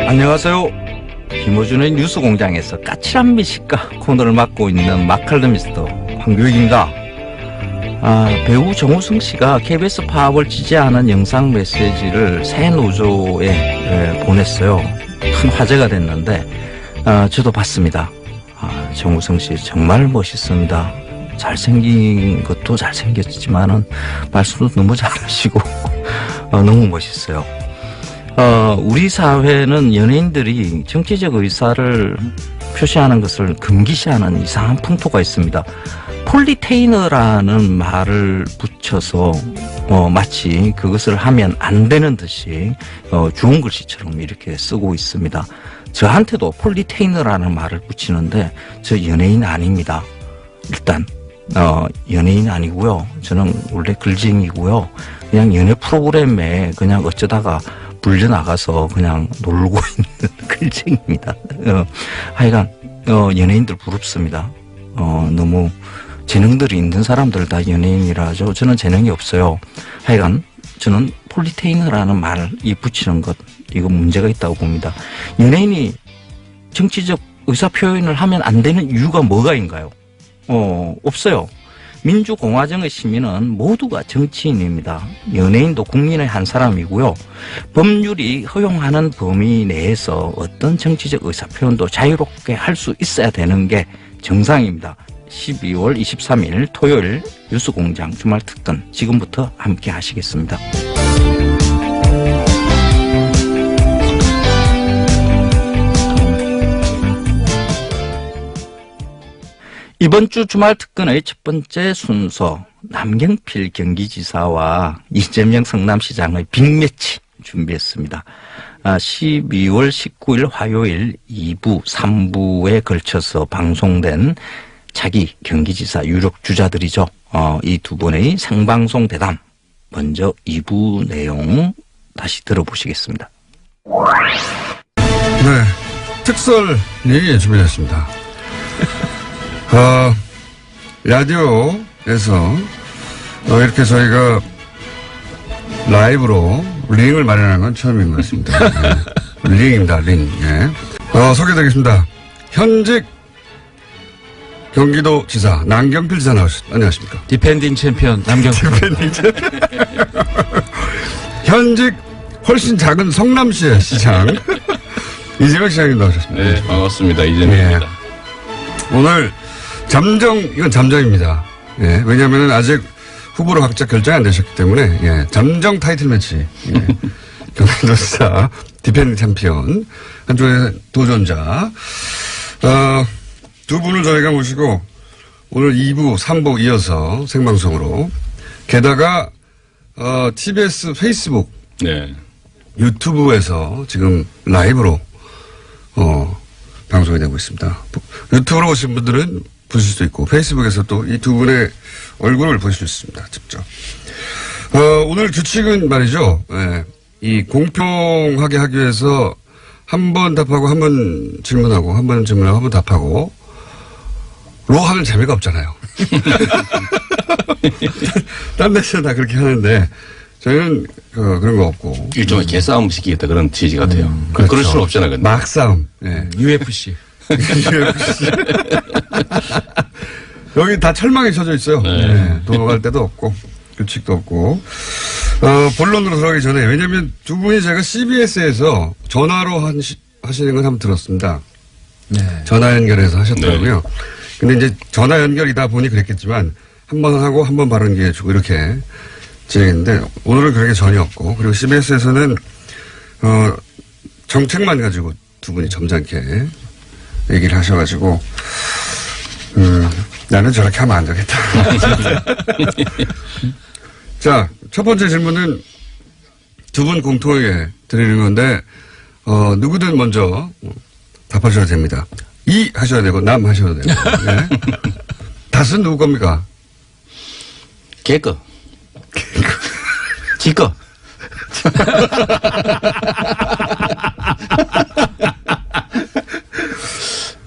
안녕하세요. 김호준의 뉴스공장에서 까칠한 미식가 코너를 맡고 있는 마칼럼니스트 황교익입니다. 배우 정우성 씨가 KBS 파업을 지지하는 영상 메시지를 새 노조에 보냈어요. 큰 화제가 됐는데 저도 봤습니다. 정우성 씨 정말 멋있습니다. 잘생긴 것도 잘생겼지만은 말씀도 너무 잘하시고 너무 멋있어요. 우리 사회는 연예인들이 정치적 의사를 표시하는 것을 금기시하는 이상한 풍토가 있습니다. 폴리테이너라는 말을 붙여서 마치 그것을 하면 안 되는 듯이 주홍 글씨처럼 이렇게 쓰고 있습니다. 저한테도 폴리테이너라는 말을 붙이는데 저 연예인 아닙니다. 일단 연예인 아니고요. 저는 원래 글쟁이고요. 그냥 연예 프로그램에 그냥 어쩌다가 불려나가서 그냥 놀고 있는 글쟁이입니다. 하여간 연예인들 부럽습니다. 너무 재능들이 있는 사람들 다 연예인이라 하죠. 저는 재능이 없어요. 하여간 저는 폴리테이너라는 말이 붙이는 것, 이거 문제가 있다고 봅니다. 연예인이 정치적 의사표현을 하면 안 되는 이유가 뭐가인가요? 없어요. 민주공화정의 시민은 모두가 정치인입니다. 연예인도 국민의 한 사람이고요. 법률이 허용하는 범위 내에서 어떤 정치적 의사표현도 자유롭게 할 수 있어야 되는 게 정상입니다. 12월 23일 토요일 뉴스공장 주말특근 지금부터 함께 하시겠습니다. 이번 주 주말 특근의 첫 번째 순서, 남경필 경기지사와 이재명 성남시장의 빅매치 준비했습니다. 12월 19일 화요일 2부, 3부에 걸쳐서 방송된 차기 경기지사 유력 주자들이죠. 이 두 분의 생방송 대담. 먼저 2부 내용 다시 들어보시겠습니다. 네, 특설이 준비됐습니다. 라디오에서 이렇게 저희가 라이브로 링을 마련한 건 처음인 것 같습니다. 네. 링입니다, 링. 예. 소개드리겠습니다. 현직 경기도지사 남경필 지사 나오셨습니다. 안녕하십니까? 디펜딩 챔피언 남경필. 디펜딩 챔피언. 현직 훨씬 작은 성남시의 시장 이재명 시장님 나오셨습니다. 네, 반갑습니다. 이재명입니다. 예. 오늘 이건 잠정입니다. 예, 왜냐하면 아직 후보로 각자 결정이 안 되셨기 때문에, 예, 잠정 타이틀 매치. 예. 경기도지사 디펜딩 챔피언. 한쪽에 도전자. 두 분을 저희가 모시고 오늘 2부, 3부 이어서 생방송으로. 게다가, TBS 페이스북. 네. 유튜브에서 지금 라이브로, 방송이 되고 있습니다. 유튜브로 오신 분들은 보실 수 있고 페이스북에서 또 이 두 분의 얼굴을 보실 수 있습니다. 직접. 오늘 규칙은 말이죠. 예, 이 공평하게 하기 위해서 한 번 답하고 한 번 질문하고 한 번 질문하고 한 번 답하고 로 하면 재미가 없잖아요. 딴 데서 다 그렇게 하는데 저희는 그런 거 없고 일종의 개싸움 시키겠다 그런 취지 같아요. 그렇죠. 그럴 수는 없잖아요. 근데. 막싸움. 예. UFC. 여기 다 철망이 쳐져 있어요. 네. 네. 도망갈 데도 없고 규칙도 없고. 본론으로 들어가기 전에 왜냐하면 두 분이 제가 CBS에서 전화로 하시는 건 한번 들었습니다. 네. 전화 연결해서 하셨더라고요. 네. 근데 이제 전화 연결이다 보니 그랬겠지만 한 번 하고 한 번 발언 기회 주고 이렇게 진행했는데 오늘은 그런 게 전혀 없고 그리고 CBS에서는 정책만 가지고 두 분이 점잖게 얘기를 하셔가지고 나는 저렇게 하면 안 되겠다. 자, 첫 번째 질문은 두 분 공통하게 드리는 건데 누구든 먼저 답하셔도 됩니다. 이 하셔야 되고 남 하셔도 되고. 네. 닷은 누구 겁니까? 개거. 지거.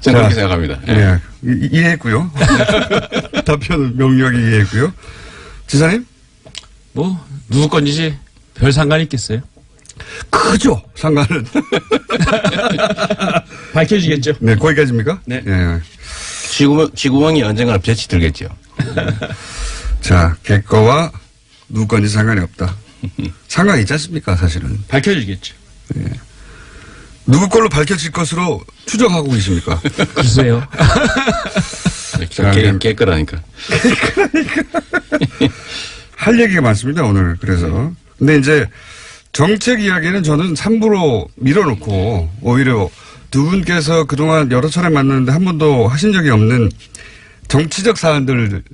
저는 그렇게 생각합니다. 네. 이해했고요. 답변을 명료하게 이해했고요. 지사님? 뭐 누구 건지 별 상관이 있겠어요? 크죠, 상관은. 밝혀지겠죠. 네, 거기까지입니까? 네. 예. 지구멍이 언젠가는 볕이 들겠죠. 자, 개거와 누구 건지 상관이 없다. 상관이 있지 않습니까, 사실은. 밝혀지겠죠. 누구 걸로 밝혀질 것으로 추정하고 계십니까? 글쎄요. 깨끗하니까. 할 얘기가 많습니다, 오늘. 그래서. 근데 이제 정책 이야기는 저는 3부로 밀어놓고 오히려 두 분께서 그동안 여러 차례 만났는데 한 번도 하신 적이 없는 정치적 사안들을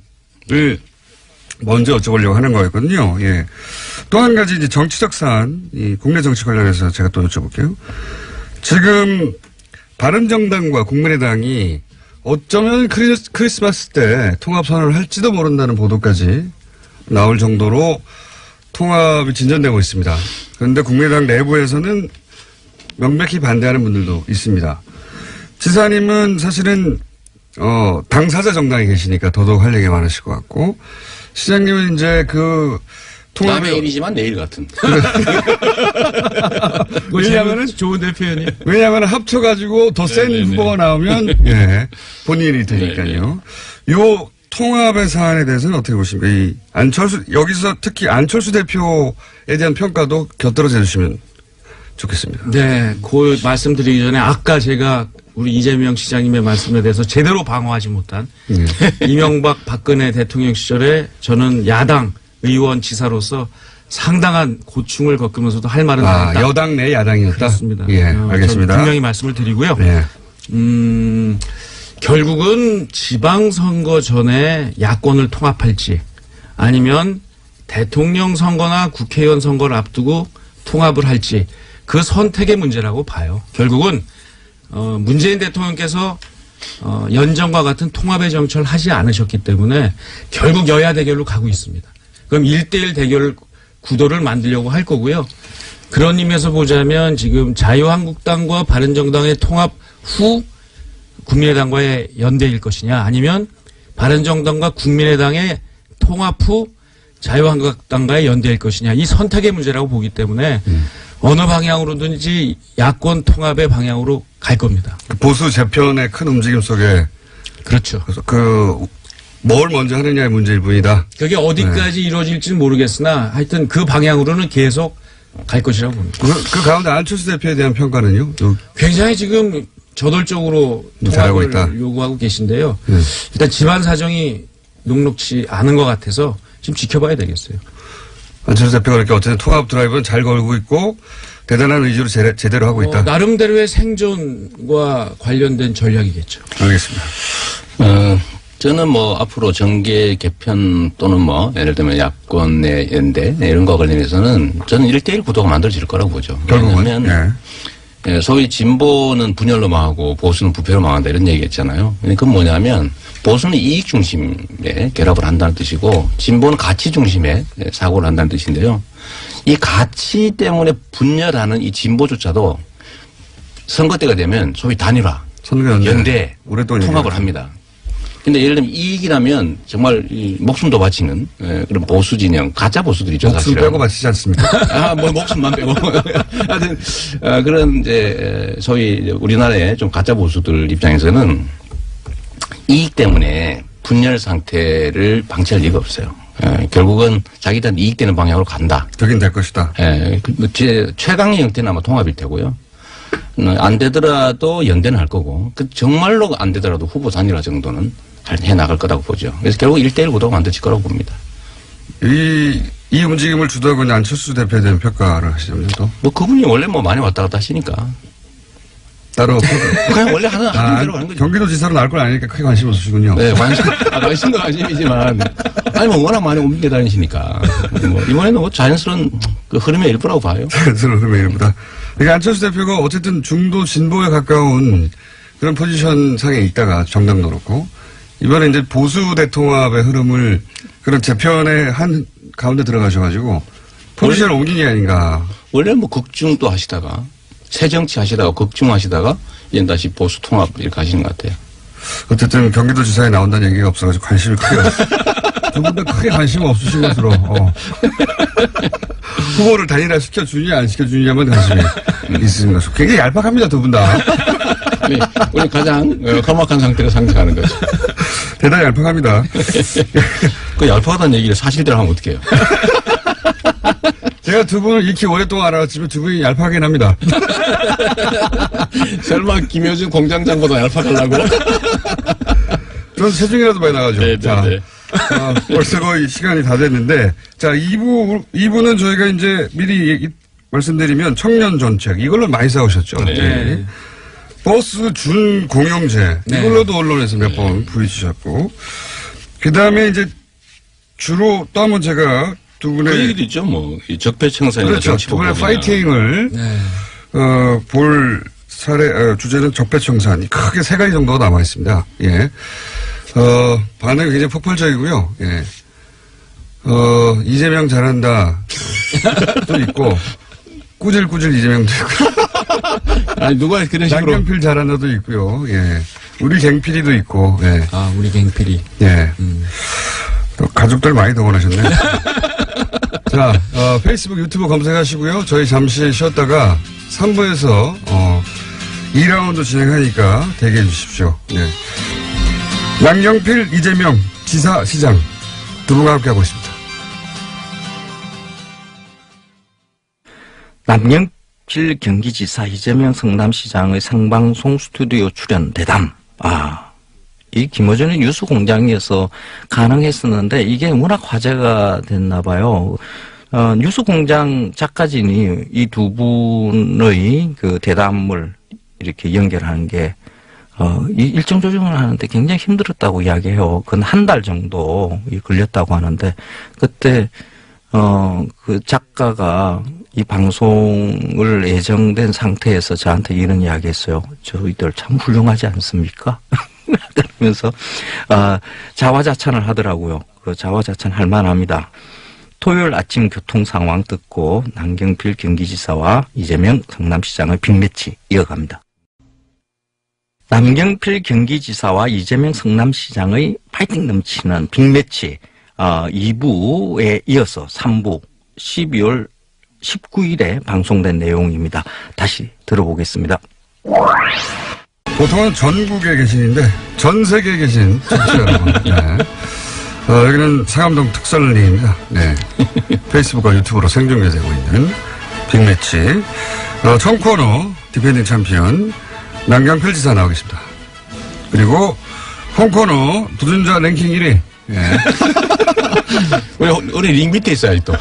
먼저 여쭤보려고 하는 거였거든요. 예. 또 한 가지 이제 정치적 사안, 이 국내 정치 관련해서 제가 또 여쭤볼게요. 지금 바른정당과 국민의당이 어쩌면 크리스마스 때 통합 선언을 할지도 모른다는 보도까지 나올 정도로 통합이 진전되고 있습니다. 그런데 국민의당 내부에서는 명백히 반대하는 분들도 있습니다. 지사님은 사실은 당사자 정당에 계시니까 더더욱 할 얘기가 많으실 것 같고, 시장님은 이제 그 통합의 남의 일이지만 내일 같은. 왜냐하면은 좋은 표현이. 왜냐하면 합쳐가지고 더 센 후보가 나오면 예 본인이 되니까요. 요 통합의 사안에 대해서는 어떻게 보십니까? 이 안철수 여기서 특히 안철수 대표에 대한 평가도 곁들여져 주시면 좋겠습니다. 네, 그 말씀드리기 전에 아까 제가 우리 이재명 시장님의 말씀에 대해서 제대로 방어하지 못한 이명박 박근혜 대통령 시절에 저는 야당 의원 지사로서 상당한 고충을 겪으면서도 할 말은 다 했다. 여당 내 야당이었다. 그렇습니다. 예, 알겠습니다. 분명히 말씀을 드리고요. 네. 결국은 지방선거 전에 야권을 통합할지 아니면 대통령 선거나 국회의원 선거를 앞두고 통합을 할지 그 선택의 문제라고 봐요. 결국은 문재인 대통령께서 연정과 같은 통합의 정치를 하지 않으셨기 때문에 결국 여야 대결로 가고 있습니다. 그럼 1대1 대결 구도를 만들려고 할 거고요. 그런 의미에서 보자면 지금 자유한국당과 바른정당의 통합 후 국민의당과의 연대일 것이냐 아니면 바른정당과 국민의당의 통합 후 자유한국당과의 연대일 것이냐 이 선택의 문제라고 보기 때문에 어느 방향으로든지 야권 통합의 방향으로 갈 겁니다. 보수 재편의 큰 움직임 속에 그렇죠. 그래서 뭘 먼저 하느냐의 문제일 뿐이다. 그게 어디까지 이루어질지는 모르겠으나 하여튼 그 방향으로는 계속 갈 것이라고 봅니다. 그 가운데 안철수 대표에 대한 평가는요? 굉장히 지금 저돌적으로 잘하고 통합을 있다. 요구하고 계신데요. 일단 집안 사정이 녹록치 않은 것 같아서 지금 지켜봐야 되겠어요. 안철수 대표가 그렇게 어쨌든 통합 드라이브는 잘 걸고 있고 대단한 의지로 제대로 하고 있다. 나름대로의 생존과 관련된 전략이겠죠. 알겠습니다. 저는 뭐 앞으로 정계 개편 또는 뭐 예를 들면 야권 내 연대 이런 거와 관련해서는 저는 1대1 구도가 만들어질 거라고 보죠. 결국은. 왜냐하면 소위 진보는 분열로 망하고 보수는 부패로 망한다 이런 얘기했잖아요. 그건 뭐냐면 보수는 이익 중심의 결합을 한다는 뜻이고 진보는 가치 중심의 사고를 한다는 뜻인데요. 이 가치 때문에 분열하는 이 진보조차도 선거 때가 되면 소위 단일화, 연대, 통합을 합니다. 근데 예를 들면 이익이라면 정말 목숨도 바치는 그런 보수 진영, 가짜 보수들이죠. 목숨 사실은. 빼고 바치지 않습니까? 뭐 목숨만 빼고. 하여튼 그런 이제 소위 우리나라의 좀 가짜 보수들 입장에서는 이익 때문에 분열 상태를 방치할 리가 없어요. 결국은 자기들한테 이익되는 방향으로 간다. 되긴 될 것이다. 제 최강의 형태는 아마 통합일 테고요. 안 되더라도 연대는 할 거고, 정말로 안 되더라도 후보 단일화 정도는 해 나갈 거라고 보죠. 그래서 결국 1대1 구도가 만들어질 거라고 봅니다. 이 움직임을 주도하고 있는 안철수 대표에 대한 평가를 하시자면 또? 뭐 그분이 원래 뭐 많이 왔다 갔다 하시니까. 따로. 그냥 원래 하는 대로 하는 거죠. 경기도지사로 나올 건 아니니까 크게 관심 없으시군요. 네, 관심도 관심이지만. 아니, 뭐 워낙 많이 옮겨 다니시니까. 뭐 이번에는 뭐 자연스러운 그 흐름의 일부라고 봐요. 자연스러운 흐름의 일부다. 그러니까 안철수 대표가 어쨌든 중도 진보에 가까운 그런 포지션 상에 있다가 정당도 그렇고 이번에 이제 보수 대통합의 흐름을 그런 재편의 한 가운데 들어가셔가지고 포지션을 옮긴 게 아닌가. 원래 뭐 극중도 하시다가 새 정치 하시다가 극중하시다가 이제 다시 보수 통합 이렇게 하시는 것 같아요. 어쨌든 경기도지사에 나온다는 얘기가 없어가지고 관심이 크게 두 분 다 크게 관심 없으신 것으로. 후보를 단일화 시켜주냐 안 시켜주냐만 관심이 있으신 것으로. 굉장히 얄팍합니다, 두 분 다. 우리 가장 험악한 상태로 상징하는 거죠. 대단히 얄팍합니다. 그 얄팍하다는 얘기를 사실대로 하면 어떡해요? 제가 두 분을 익히 오랫동안 알아왔지만 두 분이 얄팍하긴 합니다. 설마 김효준 공장장보다 얄팍하려고? 저는 체중이라도 많이 나가죠. 네, 자, 네, 네. 벌써 거의 시간이 다 됐는데, 자, 2부는 저희가 이제 미리 말씀드리면 청년 정책, 이걸로 많이 싸우셨죠. 네. 버스 준 공영제, 네. 이걸로도 언론에서 몇 번 부딪히셨고, 그 다음에 이제 주로 또 한 번 제가 두 분의. 그 얘기도 있죠, 뭐. 이 적폐청산이나 그렇죠. 두 분의 파이팅을, 네. 볼 주제는 적폐청산. 크게 세 가지 정도가 남아 있습니다. 예. 반응이 굉장히 폭발적이고요. 예. 이재명 잘한다. 또 있고, 꾸질꾸질 이재명도 있고. 아니, 누가 그런 식으로. 양경필 잘한다도 있고요. 예. 우리 갱필이도 있고, 예. 아, 우리 갱필이. 예. 또 가족들 많이 동원하셨네. 자, 페이스북, 유튜브 검색하시고요. 저희 잠시 쉬었다가 3부에서, 2라운드 진행하니까 대기해 주십시오. 네. 양경필, 이재명, 지사, 시장 두 분과 함께하고 있습니다. 남경필 경기지사, 이재명 성남시장의 생방송 스튜디오 출연 대담. 이 김어준의 뉴스공장에서 가능했었는데 이게 워낙 화제가 됐나 봐요. 뉴스공장 작가진이 이 두 분의 그 대담을 이렇게 연결하는 게 이 일정 조정을 하는데 굉장히 힘들었다고 이야기해요. 그건 한 달 정도 걸렸다고 하는데 그때 그 작가가 이 방송을 예정된 상태에서 저한테 이런 이야기했어요. 저희들 참 훌륭하지 않습니까? 그러면서 자화자찬을 하더라고요. 그 자화자찬 할 만합니다. 토요일 아침 교통 상황 듣고 남경필 경기지사와 이재명 성남시장의 빅매치 이어갑니다. 남경필 경기지사와 이재명 성남시장의 파이팅 넘치는 빅매치 2부에 이어서 3부 12월 19일에 방송된 내용입니다. 다시 들어보겠습니다. 보통은 전국에 계신인데 전 세계에 계신 청취자 여러분. 네. 여기는 상암동 특설님입니다. 네. 페이스북과 유튜브로 생중계되고 있는 빅매치. 첫 코너 디펜딩 챔피언 남경필 지사 나와 계십니다. 그리고 홈 코너 도전자 랭킹 1위. 네. 우리 링 밑에 있어요, 또.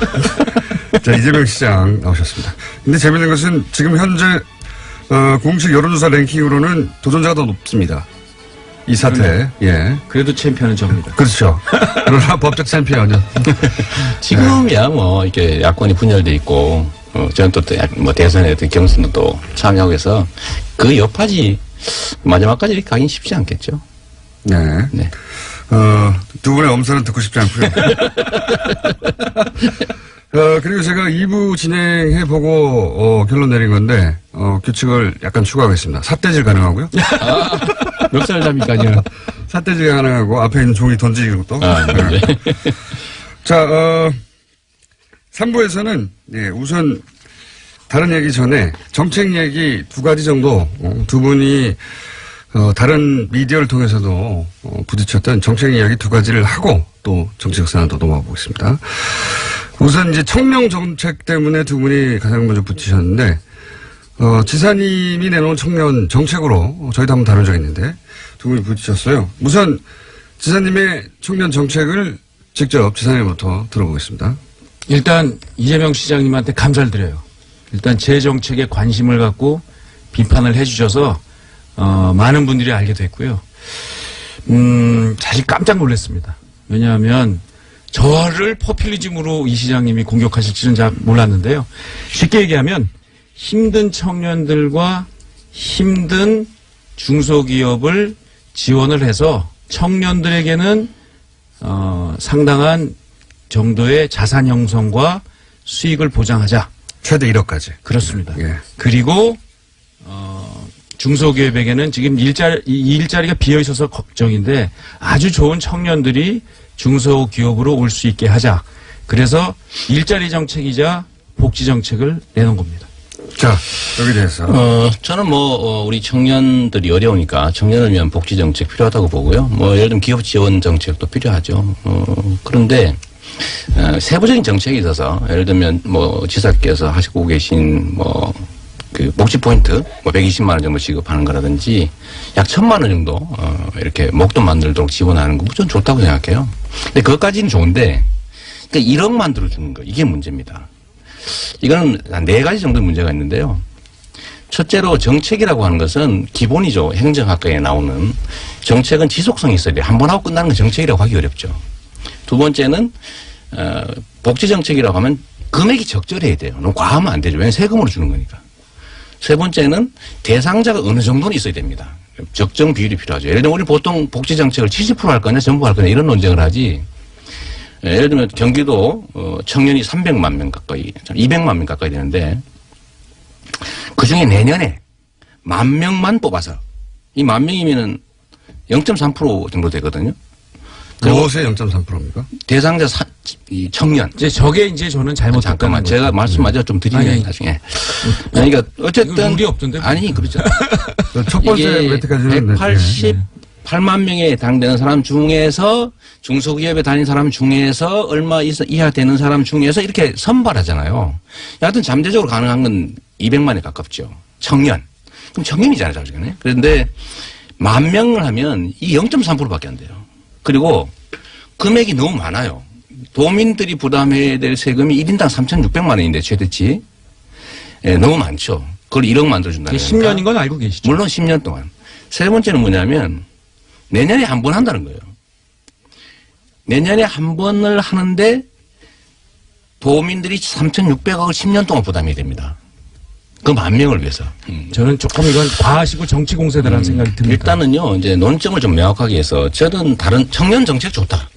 자, 이재명 시장 나오셨습니다. 근데 재밌는 것은 지금 현재 공식 여론조사 랭킹으로는 도전자가 더 높습니다. 이 사태. 예. 그래도 챔피언은 접니다. 그렇죠. 그러나 법적 챔피언은. 지금이야 뭐 이렇게 야권이 분열돼 있고 저는 또 뭐 대선에 어떤 경선도 또 참여하고 해서 그 여파지 마지막까지 이렇게 가긴 쉽지 않겠죠. 네. 네. 두 분의 엄살은 듣고 싶지 않고요. 그리고 제가 2부 진행해보고, 결론 내린 건데, 규칙을 약간 추가하겠습니다. 삿대질 가능하고요. 멱살 잡기까지는. 삿대질 가능하고, 앞에 있는 종이 던지는 것도. 네. 자, 3부에서는, 네, 우선, 다른 얘기 전에, 정책 얘기 두 가지 정도, 두 분이, 다른 미디어를 통해서도, 부딪혔던 정책 이야기 두 가지를 하고, 또 정치적 사안도 넘어가 보겠습니다. 우선 이제 청년 정책 때문에 두 분이 가장 먼저 붙이셨는데, 지사님이 내놓은 청년 정책으로 저희도 한번 다룬 적이 있는데, 두 분이 붙이셨어요. 우선 지사님의 청년 정책을 직접 지사님부터 들어보겠습니다. 일단 이재명 시장님한테 감사를 드려요. 일단 제 정책에 관심을 갖고 비판을 해주셔서 많은 분들이 알게 됐고요. 사실 깜짝 놀랐습니다. 왜냐하면 저를 포퓰리즘으로 이 시장님이 공격하실 줄은 잘 몰랐는데요. 쉽게 얘기하면 힘든 청년들과 힘든 중소기업을 지원을 해서 청년들에게는 상당한 정도의 자산 형성과 수익을 보장하자. 최대 1억까지. 그렇습니다. 예. 그리고 중소기업에게는 지금 일자리가 비어 있어서 걱정인데 아주 좋은 청년들이 중소기업으로 올 수 있게 하자. 그래서 일자리 정책이자 복지 정책을 내놓은 겁니다. 자, 여기 대해서. 저는 우리 청년들이 어려우니까 청년을 위한 복지 정책 필요하다고 보고요. 예를 들면 기업 지원 정책도 필요하죠. 그런데, 세부적인 정책이 있어서 예를 들면 지사께서 하시고 계신 그 복지 포인트 120만 원 정도 지급하는 거라든지 약 1,000만 원 정도 이렇게 목돈 만들도록 지원하는 거 저는 좋다고 생각해요. 근데 그것까지는 좋은데 그러니까 1억 만들어주는 거 이게 문제입니다. 이거는 한 4가지 정도 문제가 있는데요. 첫째로 정책이라고 하는 것은 기본이죠. 행정학과에 나오는 정책은 지속성이 있어야 돼요. 한 번 하고 끝나는 건 정책이라고 하기 어렵죠. 두 번째는 복지 정책이라고 하면 금액이 적절해야 돼요. 너무 과하면 안 되죠. 왜냐하면 세금으로 주는 거니까. 세 번째는 대상자가 어느 정도는 있어야 됩니다. 적정 비율이 필요하죠. 예를 들면 우리 보통 복지 정책을 70% 할 거냐 전부 할 거냐 이런 논쟁을 하지. 예를 들면 경기도 청년이 300만 명 가까이 200만 명 가까이 되는데 그중에 내년에 10,000명만 뽑아서 이 10,000명이면은 0.3% 정도 되거든요. 무엇의 0.3%입니까? 대상자 이 청년. 저게 저는 잘못했다는 잠깐만 거죠. 제가 말씀 마저 좀 드리면 나중에. 그러니까 어쨌든 우리 없던데. 아니 그렇죠. 첫 번째 매트까지는 188만 명에 해당되는 사람 중에서 중소기업에 다닌 사람 중에서 얼마 이하 되는 사람 중에서 이렇게 선발하잖아요. 여하튼 잠재적으로 가능한 건 200만에 가깝죠. 청년. 그럼 청년이잖아요, 사실은. 그런데 10,000명을 하면 이 0.3%밖에 안 돼요. 그리고 금액이 너무 많아요. 도민들이 부담해야 될 세금이 1인당 3,600만 원인데 최대치. 너무 많죠. 그걸 1억 만들어준다는 10년인 건 알고 계시죠? 물론 10년 동안. 세 번째는 뭐냐면 내년에 한 번 한다는 거예요. 내년에 한 번을 하는데 도민들이 3,600억을 10년 동안 부담해야 됩니다. 그 10,000명을 위해서. 저는 조금 이건 과하시고 정치 공세다라는 생각이 듭니다. 일단은요, 이제 논점을 좀 명확하게 해서 저는 다른 청년 정책 좋다.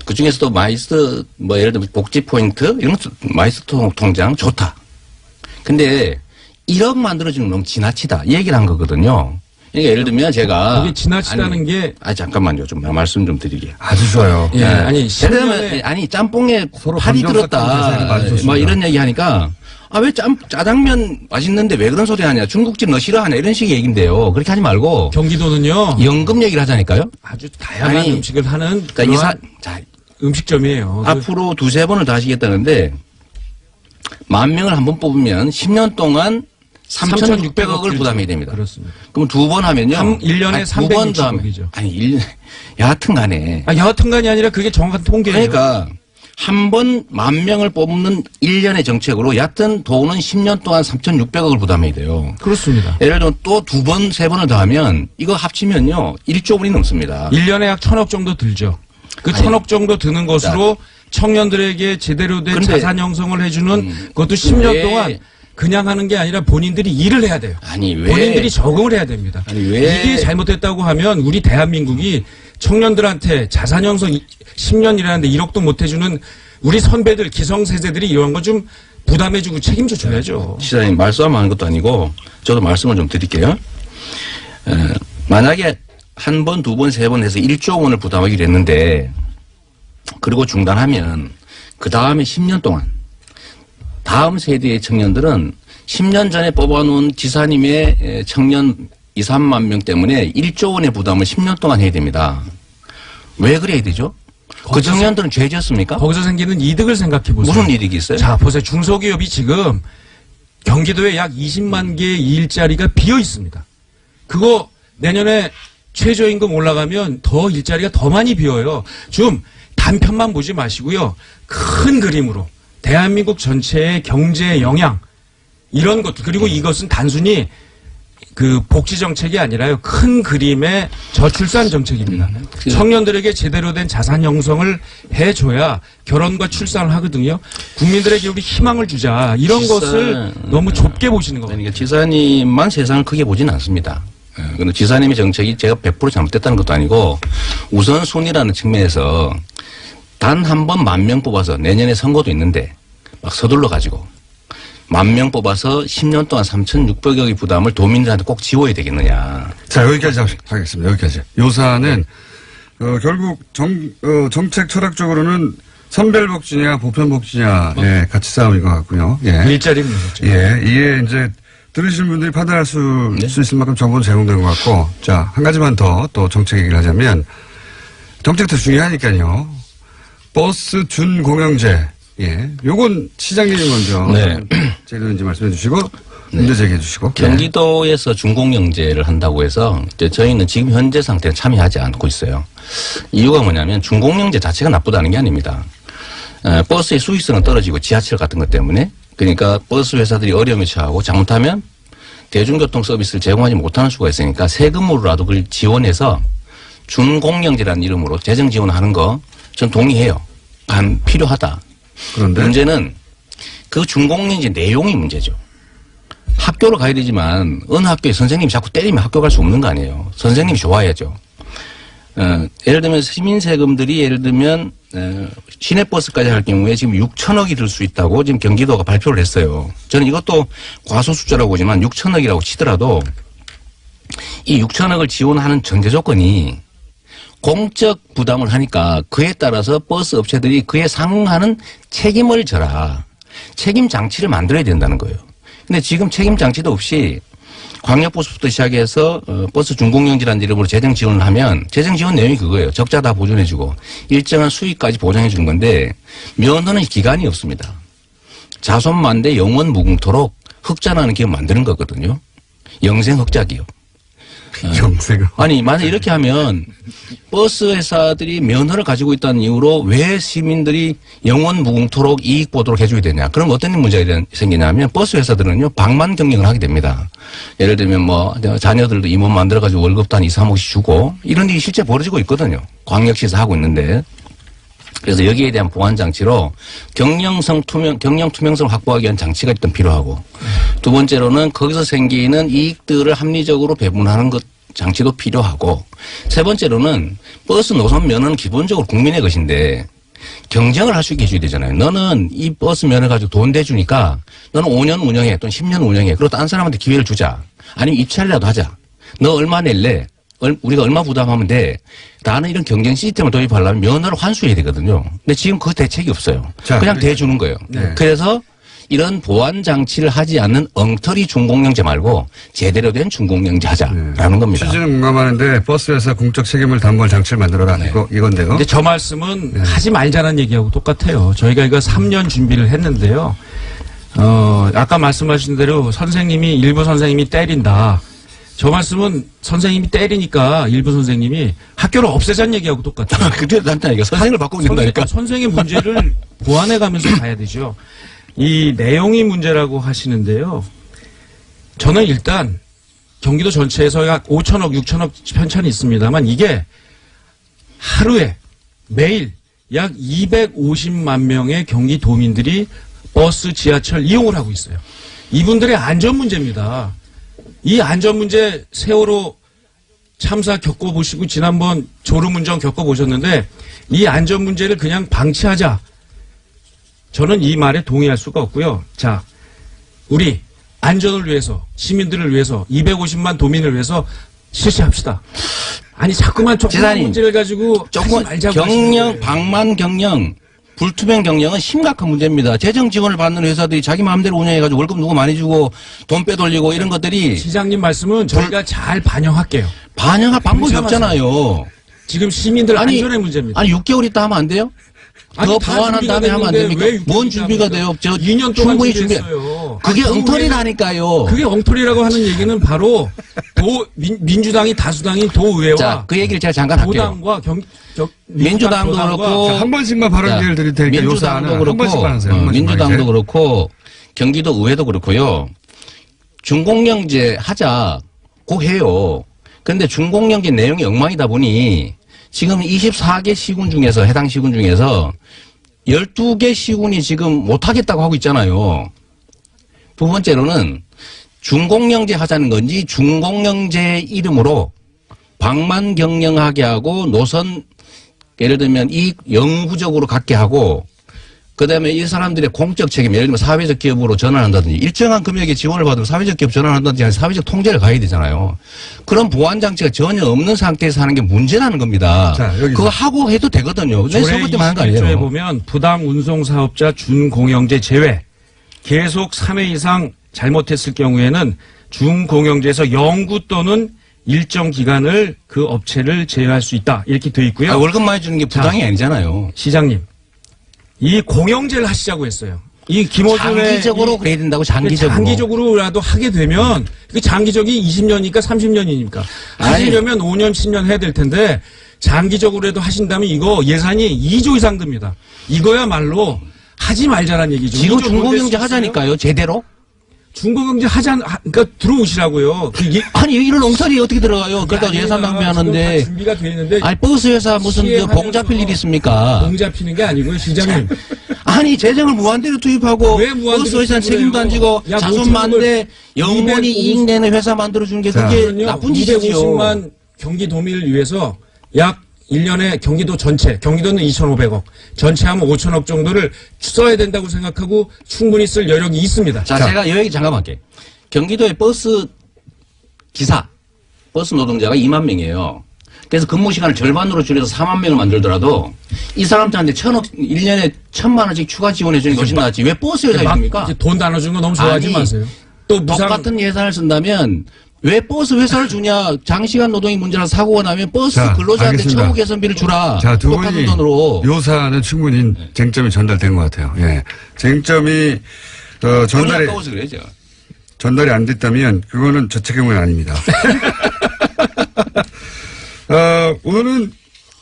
그 중에서도 마이스, 예를 들면 복지 포인트, 이런 것도 마이스 통장 좋다. 근데 1억 만들어주는 건 너무 지나치다. 이 얘기를 한 거거든요. 그러니까 예를 들면 제가. 그게 지나치다는 게. 잠깐만요. 좀 말씀 좀 드리게. 아주 좋아요. 예, 아니, 10년에. 짬뽕에 팔이 들었다. 이런 얘기 하니까. 왜 짜장면 맛있는데 왜 그런 소리 하냐. 중국집 너 싫어하냐. 이런 식의 얘기인데요. 그렇게 하지 말고. 경기도는요. 연금 얘기를 하자니까요. 아주 다양한 음식을 하는. 그러니까 음식점이에요. 앞으로 2-3번을 더 하시겠다는데 10,000명을 한 번 뽑으면 10년 동안 3,600억을 부담해야 됩니다. 그렇습니다. 그럼 2번 하면요. 1년에 360억이죠. 여하튼 간에. 여하튼 간이 아니라 그게 정확한 통계예요. 그러니까 한 번 10,000명을 뽑는 1년의 정책으로 여하튼 돈은 10년 동안 3,600억을 부담해야 돼요. 그렇습니다. 예를 들면 또 2번, 3번을 더 하면 이거 합치면요. 1조 원이 넘습니다. 1년에 약 1,000억 정도 들죠. 그 1,000억 정도 드는 것으로 청년들에게 제대로 된 자산 형성을 해주는 그것도 10년 동안 그냥 하는 게 아니라 본인들이 일을 해야 돼요. 본인들이 적응을 해야 됩니다. 이게 잘못됐다고 하면 우리 대한민국이 청년들한테 자산 형성 10년 일하는데 1억도 못 해주는 우리 선배들 기성세대들이 이런 거 좀 부담해주고 책임져 줘야죠. 시장님 말씀하는 것도 아니고 저도 말씀을 좀 드릴게요. 만약에 한 번, 2번, 3번 해서 1조 원을 부담하기로 했는데 그리고 중단하면 그 다음에 10년 동안 다음 세대의 청년들은 10년 전에 뽑아놓은 지사님의 청년 2-3만 명 때문에 1조 원의 부담을 10년 동안 해야 됩니다. 왜 그래야 되죠? 그 청년들은 죄 지었습니까? 거기서 생기는 이득을 생각해 보세요. 무슨 이득이 있어요? 자, 보세요. 중소기업이 지금 경기도에 약 20만 개의 일자리가 비어 있습니다. 그거 내년에 최저임금 올라가면 더 일자리가 더 많이 비어요. 좀 단편만 보지 마시고요. 큰 그림으로 대한민국 전체의 경제 영향 이런 것들 그리고 이것은 단순히 그 복지 정책이 아니라요. 큰 그림의 저출산 정책입니다. 청년들에게 제대로 된 자산 형성을 해줘야 결혼과 출산을 하거든요. 국민들에게 우리 희망을 주자. 이런 것을 너무 좁게 보시는 겁니다. 그러니까 지사님만 세상을 크게 보지는 않습니다. 그런데 지사님의 정책이 제가 100% 잘못됐다는 것도 아니고 우선순위라는 측면에서 단 한 번 10,000명 뽑아서 내년에 선거도 있는데 막 서둘러 가지고 10,000명 뽑아서 10년 동안 3,600억의 부담을 도민들한테 꼭 지워야 되겠느냐. 자, 여기까지 하겠습니다. 여기까지. 요사는 결국 정책 철학적으로는 선별복지냐 보편복지냐의 가치 싸움인 것 같고요. 예. 일자리 문제죠. 예. 이게 이제 들으시는 분들이 판단할 수 있을 만큼 정보는 제공된 것 같고, 자, 한 가지만 더 또 정책 얘기를 하자면, 정책도 중요하니까요. 버스 준공영제. 예. 요건 시장님이 먼저. 네. 제도인지 말씀해 주시고, 문제 제기해 주시고. 경기도에서 준공영제를 한다고 해서 이제 저희는 지금 현재 상태에 참여하지 않고 있어요. 이유가 뭐냐면 준공영제 자체가 나쁘다는 게 아닙니다. 버스의 수익성은 떨어지고 지하철 같은 것 때문에 그러니까 버스 회사들이 어려움에 처하고 잘못하면 대중교통 서비스를 제공하지 못하는 수가 있으니까 세금으로라도 그걸 지원해서 준공영제라는 이름으로 재정 지원하는 거 전 동의해요. 필요하다. 그런데 문제는 그 준공영제 내용이 문제죠. 학교를 가야 되지만 어느 학교에 선생님이 자꾸 때리면 학교 갈 수 없는 거 아니에요. 선생님이 좋아야죠. 예를 들면 시민 세금들이 예를 들면 시내버스까지 할 경우에 지금 6천억이 들 수 있다고 지금 경기도가 발표를 했어요. 저는 이것도 과소 숫자라고 보지만 6천억이라고 치더라도 이 6천억을 지원하는 전제 조건이 공적 부담을 하니까 그에 따라서 버스 업체들이 그에 상응하는 책임을 져라. 책임 장치를 만들어야 된다는 거예요. 근데 지금 책임 장치도 없이 광역버스부터 시작해서 버스 준공영제라는 이름으로 재정 지원을 하면 재정 지원 내용이 그거예요. 적자 다 보존해주고 일정한 수익까지 보장해 주는 건데 면허는 기간이 없습니다. 자손만대 영원 무궁토록 흑자라는 기업 만드는 거거든요. 영생 흑자 기업. 영생. 아니 만약 이렇게 하면 버스 회사들이 면허를 가지고 있다는 이유로 왜 시민들이 영원 무궁토록 이익 보도록 해줘야 되냐. 그럼 어떤 문제가 생기냐면 버스 회사들은요 방만 경영을 하게 됩니다. 예를 들면 뭐 자녀들도 임원 만들어가지고 월급도 한 2, 3억씩 주고 이런 일이 실제 벌어지고 있거든요. 광역시에서 하고 있는데. 그래서 여기에 대한 보완 장치로 경영 투명성을 확보하기 위한 장치가 일단 필요하고 두 번째로는 거기서 생기는 이익들을 합리적으로 배분하는 것 장치도 필요하고 세 번째로는 버스 노선 면허는 기본적으로 국민의 것인데 경쟁을 할 수 있게 해줘야 되잖아요. 너는 이 버스 면허 가지고 돈 대주니까 너는 5년 운영해 또는 10년 운영해. 그리고 딴 사람한테 기회를 주자. 아니면 입찰이라도 하자. 너 얼마 낼래? 우리가 얼마 부담하면 돼. 나는 이런 경쟁 시스템을 도입하려면 면허를 환수해야 되거든요. 근데 지금 그 대책이 없어요. 자, 그냥 대주는 거예요. 네. 그래서 이런 보완 장치를 하지 않는 엉터리 준공영제 말고 제대로 된 준공영제 하자라는 겁니다. 취지는 공감하는데 버스 회사 공적 책임을 담보할 장치를 만들어라. 네. 이건데요. 근데 저 말씀은 하지 말자는 얘기하고 똑같아요. 저희가 이거 3년 준비를 했는데요. 아까 말씀하신 대로 일부 선생님이 때린다. 저 말씀은 선생님이 때리니까 일부 선생님이 학교를 없애자는 얘기하고 똑같아요. 그때 단다니까 선생을 바꾸면 된다니까. 선생의 문제를 보완해 가면서 가야 되죠. 이 내용이 문제라고 하시는데요. 저는 일단 경기도 전체에서 약 5천억, 6천억 편찬이 있습니다만 이게 하루에 매일 약 250만 명의 경기도민들이 버스, 지하철 이용을 하고 있어요. 이분들의 안전 문제입니다. 이 안전 문제 세월호 참사 겪어보시고 지난번 졸음운전 겪어보셨는데 이 안전 문제를 그냥 방치하자. 저는 이 말에 동의할 수가 없고요. 자, 우리 안전을 위해서 시민들을 위해서 250만 도민을 위해서 실시합시다. 아니 자꾸만 조그만 문제를 가지고 하지 말자고 방만 경영 불투명 경영은 심각한 문제입니다. 재정 지원을 받는 회사들이 자기 마음대로 운영해가지고 월급 누구 많이 주고 돈 빼돌리고 이런 것들이 시장님 말씀은 저희가 잘 반영할게요. 반영할 방법이 없잖아요. 지금 시민들 안전의 문제입니다. 아니 6개월 있다 하면 안 돼요? 더 보완한 다음에 하면 안 됩니까? 뭔 준비가 돼요? 2년 동안 충분히 준비했어요. 그게 엉터리라니까요. 그게 엉터리라고 하는 얘기는 바로 민주당이 다수당인 도의회와 자, 그 얘기를 제가 잠깐 할게요. 도당과 민주당도 그렇고 한 번씩만 발언 기회를 드릴 테니까 민주당도 그렇고 민주당도 그렇고 경기도 의회도 그렇고요. 준공영제 하자고 해요. 그런데 준공영제 내용이 엉망이다 보니 지금 24개 시군 중에서 해당 시군 중에서 12개 시군이 지금 못하겠다고 하고 있잖아요. 두 번째로는 준공영제 하자는 건지 준공영제 이름으로 방만 경영하게 하고 노선 예를 들면 이익 영구적으로 갖게 하고 그다음에 이 사람들의 공적 책임, 예를 들면 사회적 기업으로 전환한다든지 일정한 금액의 지원을 받으면 사회적 기업 전환한다든지 아니면 사회적 통제를 가야 되잖아요. 그런 보완 장치가 전혀 없는 상태에서 하는 게 문제라는 겁니다. 자, 여기서. 그거 하고 해도 되거든요. 왜 선거 때만 하는 거 조례 21조에 아니에요? 보면 부당 운송 사업자 준공영제 제외 계속 3회 이상 잘못했을 경우에는 준공영제에서 영구 또는 일정 기간을 그 업체를 제외할 수 있다. 이렇게 돼 있고요. 월급 많이 주는 게 부당이 아니잖아요. 시장님, 이 공영제를 하시자고 했어요. 이 김어준의 장기적으로 그래야 된다고 장기적으로. 장기적으로라도 하게 되면 그 장기적이 20년이니까 30년이니까 하시려면 5년 10년 해야 될 텐데 장기적으로라도 하신다면 이거 예산이 2조 이상 듭니다. 이거야말로 하지 말자란 얘기죠. 지금 2조 중공영제 더 될 수 하자니까요. 제대로. 중공영제 그러니까 들어오시라고요. 아니 이런 엉터리 어떻게 들어가요? 그러다 예산 낭비하는데. 준비가 돼 있는데 아니 버스 회사 무슨 봉 잡힐 일 있습니까? 봉 잡히는 게 아니고요, 시장님. 아니 재정을 무한대로 투입하고 왜 무한대로 버스 회사 투입을 책임도 안 해요? 지고 야, 자손 많은데 영원히 250 이익 내는 회사 만들어주는 게 자. 그게 나쁜 짓이죠. 250만 경기도민을 위해서 약 1년에 경기도 전체, 경기도는 2,500억, 전체 하면 5,000억 정도를 써야 된다고 생각하고 충분히 쓸 여력이 있습니다. 자, 제가 이 얘기 잠깐 할게. 경기도의 버스 기사, 버스 노동자가 2만 명이에요. 그래서 근무 시간을 절반으로 줄여서 4만 명을 만들더라도 이 사람들한테 1년에 1,000만 원씩 추가 지원해 주는 것이 낫지. 왜 버스 회사에 줍니까? 이제 돈 나눠주는 거 너무 좋아하지 아니, 마세요. 또 무상 똑같은 예산을 쓴다면 왜 버스 회사를 주냐? 장시간 노동이 문제라서 사고가 나면 버스 자, 근로자한테 알겠습니다. 처우 개선비를 주라. 자, 두 똑같은 분이 돈으로. 묘사는 충분히 쟁점이 전달된 것 같아요. 예. 쟁점이, 돈이 전달이, 아까워서 그래요, 제가. 전달이 안 됐다면 그거는 저 책임은 아닙니다. 오늘은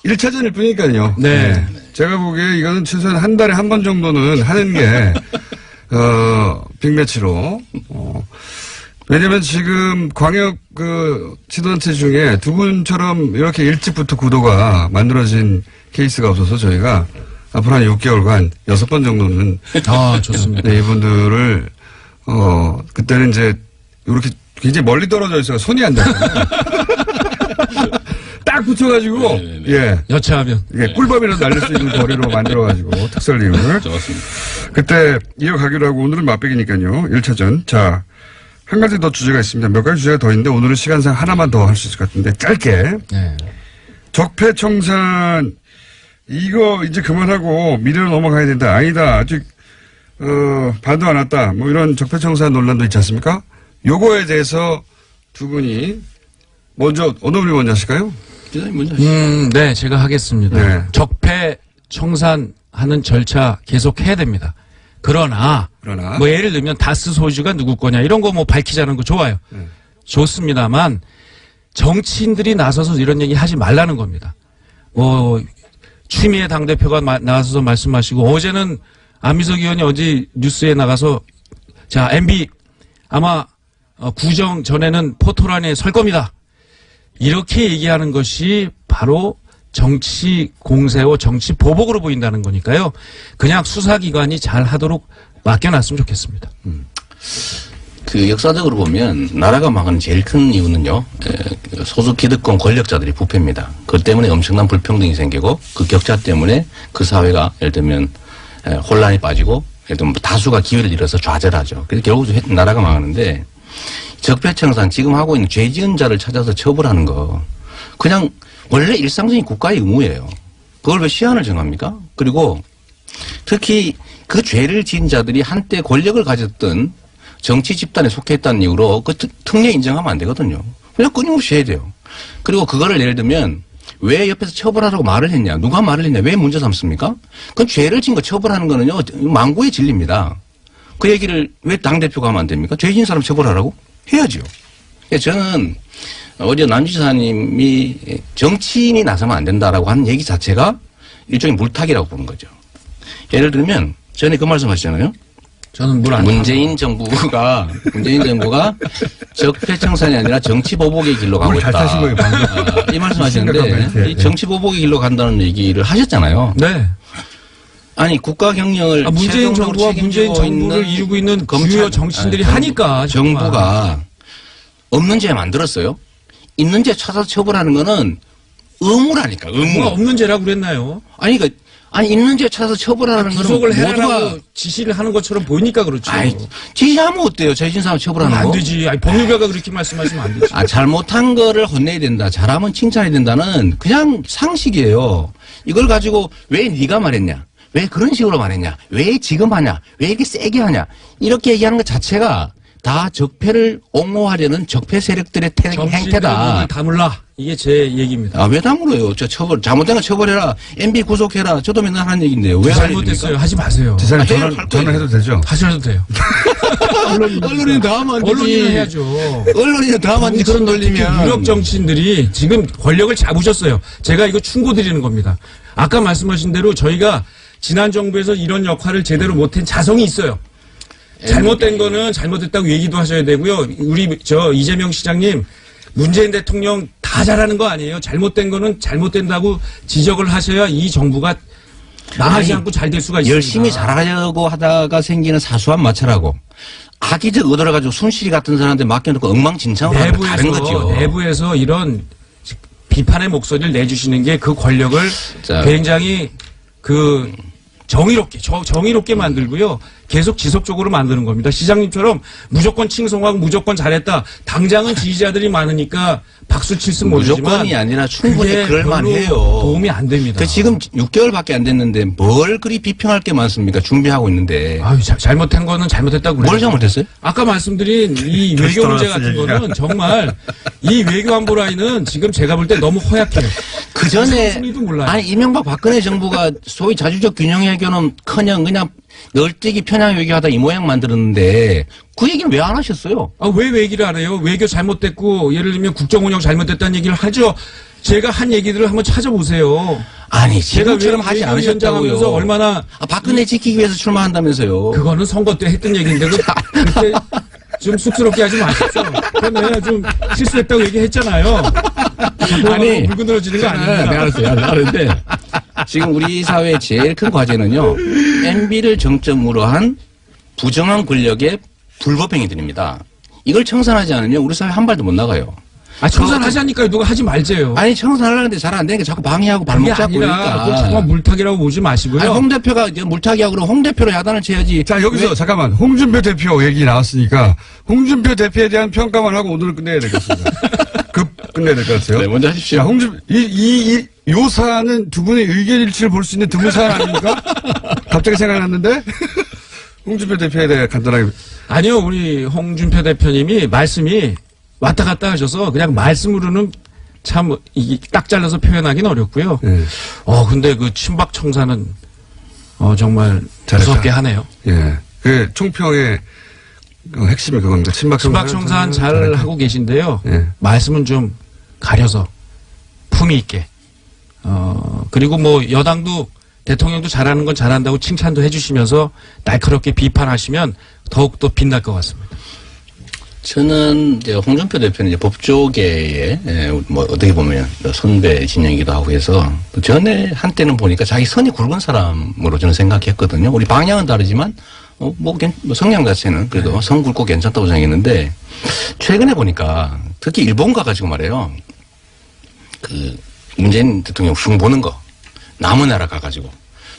1차전일 뿐이니까요. 네. 예. 제가 보기에 이거는 최소한 한 달에 한 번 정도는 하는 게, 빅매치로, 왜냐면 지금 광역 지도단체 중에 두 분처럼 이렇게 일찍부터 구도가 만들어진 케이스가 없어서 저희가 앞으로 한 6개월간 6번 정도는 아, 좋습니다. 네, 이분들을 그때는 이제 이렇게 굉장히 멀리 떨어져 있어서 손이 안 닿잖아요. 딱 붙여가지고 예. 여차하면. 이게 꿀밤이라도 날릴 수 있는 거리로 만들어가지고 특설링을 좋았습니다. 그때 이어가기로 하고 오늘은 맛배기니까요. 1차전. 자, 한 가지 더 주제가 있습니다. 몇 가지 주제가 더 있는데 오늘은 시간상 하나만 더 할 수 있을 것 같은데 짧게. 네. 적폐청산 이거 이제 그만하고 미래로 넘어가야 된다. 아니다. 아직 반도 안 왔다. 뭐 이런 적폐청산 논란도 있지 않습니까? 요거에 대해서 두 분이 먼저 어느 분이 먼저 하실까요? 기자님 먼저 하시죠. 네, 제가 하겠습니다. 네. 적폐 청산하는 절차 계속 해야 됩니다. 그러나 뭐 예를 들면 다스 소유주가 누구 거냐 이런 거 뭐 밝히자는 거 좋아요. 좋습니다만 정치인들이 나서서 이런 얘기 하지 말라는 겁니다. 뭐 추미애 당대표가 나서서 말씀하시고 어제는 안민석 의원이 어제 뉴스에 나가서 자 MB 아마 구정 전에는 포토란에 설 겁니다. 이렇게 얘기하는 것이 바로 정치 공세와 정치 보복으로 보인다는 거니까요. 그냥 수사기관이 잘 하도록 맡겨놨으면 좋겠습니다. 그 역사적으로 보면 나라가 망하는 제일 큰 이유는요. 소수 기득권 권력자들이 부패입니다. 그것 때문에 엄청난 불평등이 생기고 그 격차 때문에 그 사회가 예를 들면 혼란에 빠지고 예를 들면 다수가 기회를 잃어서 좌절하죠. 그래서 결국 나라가 망하는데 적폐청산 지금 하고 있는 죄 지은 자를 찾아서 처벌하는 거 그냥 원래 일상적인 국가의 의무예요. 그걸 왜 시한을 정합니까? 그리고 특히 그 죄를 지은 자들이 한때 권력을 가졌던 정치 집단에 속해 있다는 이유로 그 특례 인정하면 안 되거든요. 그냥 끊임없이 해야 돼요. 그리고 그거를 예를 들면 왜 옆에서 처벌하라고 말을 했냐. 누가 말을 했냐. 왜 문제 삼습니까? 그 죄를 지은 거 처벌하는 거는요. 망고의 진리입니다. 그 얘기를 왜 당대표가 하면 안 됩니까? 죄 지은 사람 처벌하라고? 해야죠. 저는 어제 남지사님이 정치인이 나서면 안 된다라고 하는 얘기 자체가 일종의 물타기라고 보는 거죠. 예를 들면 전에 그 말씀 하시잖아요. 저는 물 안 문재인 정부가 적폐청산이 아니라 정치보복의 길로 가고 있다. 타신 거예요, 방금. 이 말씀하시는데 이 정치보복의 길로 간다는 얘기를 하셨잖아요. 네. 아니 국가 경영을 문재인 정부와 문재인 정부를 이루고 있는 주요 정치인들이 하니까 정부가 없는 죄 만들었어요. 있는 죄 찾아서 처벌하는 거는 의무라니까. 의무. 뭐가 없는 죄라고 그랬나요? 아니 아니 있는 죄 찾아서 처벌하는 거는 구속을 모두가 해라고 지시를 하는 것처럼 보이니까 그렇죠. 아이 지시하면 어때요? 죄진 사람 처벌하는 거? 안 되지. 아니, 법률가가 그렇게 말씀하시면 안 되지. 잘못한 거를 혼내야 된다. 잘하면 칭찬해야 된다는 그냥 상식이에요. 이걸 가지고 왜 네가 말했냐? 왜 그런 식으로 말했냐? 왜 지금 하냐? 왜 이렇게 세게 하냐? 이렇게 얘기하는 것 자체가 다 적폐를 옹호하려는 적폐 세력들의 행태다. 정신을 다물라. 이게 제 얘기입니다. 왜 다물어요? 잘못된 거 처벌해라. MB 구속해라. 저도 맨날 하는 얘기인데요. 왜 잘못됐어요. 하지 마세요. 지사님 해요, 할 거예요. 전화해도 되죠? 하셔도 돼요. 언론인 다 하면 안 되지. 언론인은 해야죠. 언론인 다 하면 안 되지. 그런 돌리면. 유력 정치인들이 지금 권력을 잡으셨어요. 제가 이거 충고드리는 겁니다. 아까 말씀하신 대로 저희가 지난 정부에서 이런 역할을 제대로 못한 자성이 있어요. 잘못된 거는 잘못됐다고 얘기도 하셔야 되고요. 우리 이재명 시장님, 문재인 대통령 다 잘하는 거 아니에요. 잘못된 거는 잘못된다고 지적을 하셔야 이 정부가 망하지 않고 잘 될 수가 있습니다. 열심히 잘하려고 하다가 생기는 사소한 마찰하고 악의적 의도를 가지고 순실이 같은 사람한테 맡겨놓고 엉망진창으로 하는 건 다른 거죠. 내부에서 이런 비판의 목소리를 내주시는 게 그 권력을 굉장히 정의롭게 만들고요. 계속 지속적으로 만드는 겁니다. 시장님처럼 무조건 칭송하고 무조건 잘했다. 당장은 지지자들이 많으니까 박수 칠 수는 모르지만 무조건이 아니라 충분히 그럴만해요. 도움이 안 됩니다. 지금 6개월밖에 안 됐는데 뭘 그리 비평할 게 많습니까? 준비하고 있는데. 아유, 잘못한 거는 잘못했다고 그래요. 뭘 잘못했어요? 아까 말씀드린 이 외교 문제 같은 거는 정말 이 외교 안보 라인은 지금 제가 볼 때 너무 허약해요. 그 전에 순위도 몰라요. 아니 이명박 박근혜 정부가 소위 자주적 균형 외교는커녕 그냥 널뛰기 편향 외교하다 이 모양 만들었는데 그 얘기는 왜 안 하셨어요? 왜 얘기를 안 해요? 외교 잘못됐고 예를 들면 국정 운영 잘못됐다는 얘기를 하죠. 제가 한 얘기들을 한번 찾아보세요. 아니 제가 지금처럼 하지 않으셨다고요. 얼마나 박근혜 지키기 위해서 출마한다면서요. 그거는 선거 때 했던 얘기인데 그때 좀 쑥스럽게 하지 마십시오. 내가 좀 실수했다고 얘기했잖아요. 아니 물고 늘어지는 거 아닙니다. 네, 알았어요. 알았는데 지금 우리 사회의 제일 큰 과제는요. MB를 정점으로 한 부정한 권력의 불법 행위들입니다. 이걸 청산하지 않으면 우리 사회 한 발도 못 나가요. 청산하자니까요. 누가 하지 말재요. 아니 청산하려는데 잘 안 되니까 자꾸 방해하고 발목 잡고 그러니까. 정말 물타기라고 보지 마시고요. 아니, 홍 대표가 이제 물타기하고 그러면 홍 대표로 야단을 쳐야지. 자, 여기서 잠깐만. 홍준표 대표 얘기 나왔으니까 홍준표 대표에 대한 평가만 하고 오늘은 끝내야 되겠습니다. 끝내야 될 것 같아요. 네, 먼저 하십시오. 자, 요 사안은 두 분의 의견 일치를 볼 수 있는 드문 사안 아닙니까? 갑자기 생각났는데? 홍준표 대표에 대해 간단하게. 아니요, 우리 홍준표 대표님이 말씀이 왔다 갔다 하셔서 그냥 말씀으로는 참 이게 딱 잘라서 표현하기는 어렵고요. 네. 근데 그 친박 청사는 정말 잘했다. 무섭게 하네요. 예. 그 총평의 핵심이 그겁니다. 친박 청사는 잘 잘했다. 하고 계신데요. 예. 말씀은 좀 가려서 품위 있게. 그리고 뭐 여당도 대통령도 잘하는 건 잘한다고 칭찬도 해주시면서 날카롭게 비판하시면 더욱더 빛날 것 같습니다. 저는 이제 홍준표 대표는 이제 법조계의 뭐 어떻게 보면 선배 진영이기도 하고 해서 전에 한때는 보니까 자기 선이 굵은 사람으로 저는 생각했거든요. 우리 방향은 다르지만 뭐 성향 자체는 그래도 선 굵고 괜찮다고 생각했는데 최근에 보니까 특히 일본 가가지고 말해요. 그 문재인 대통령 흉 보는 거 남의 나라 가가지고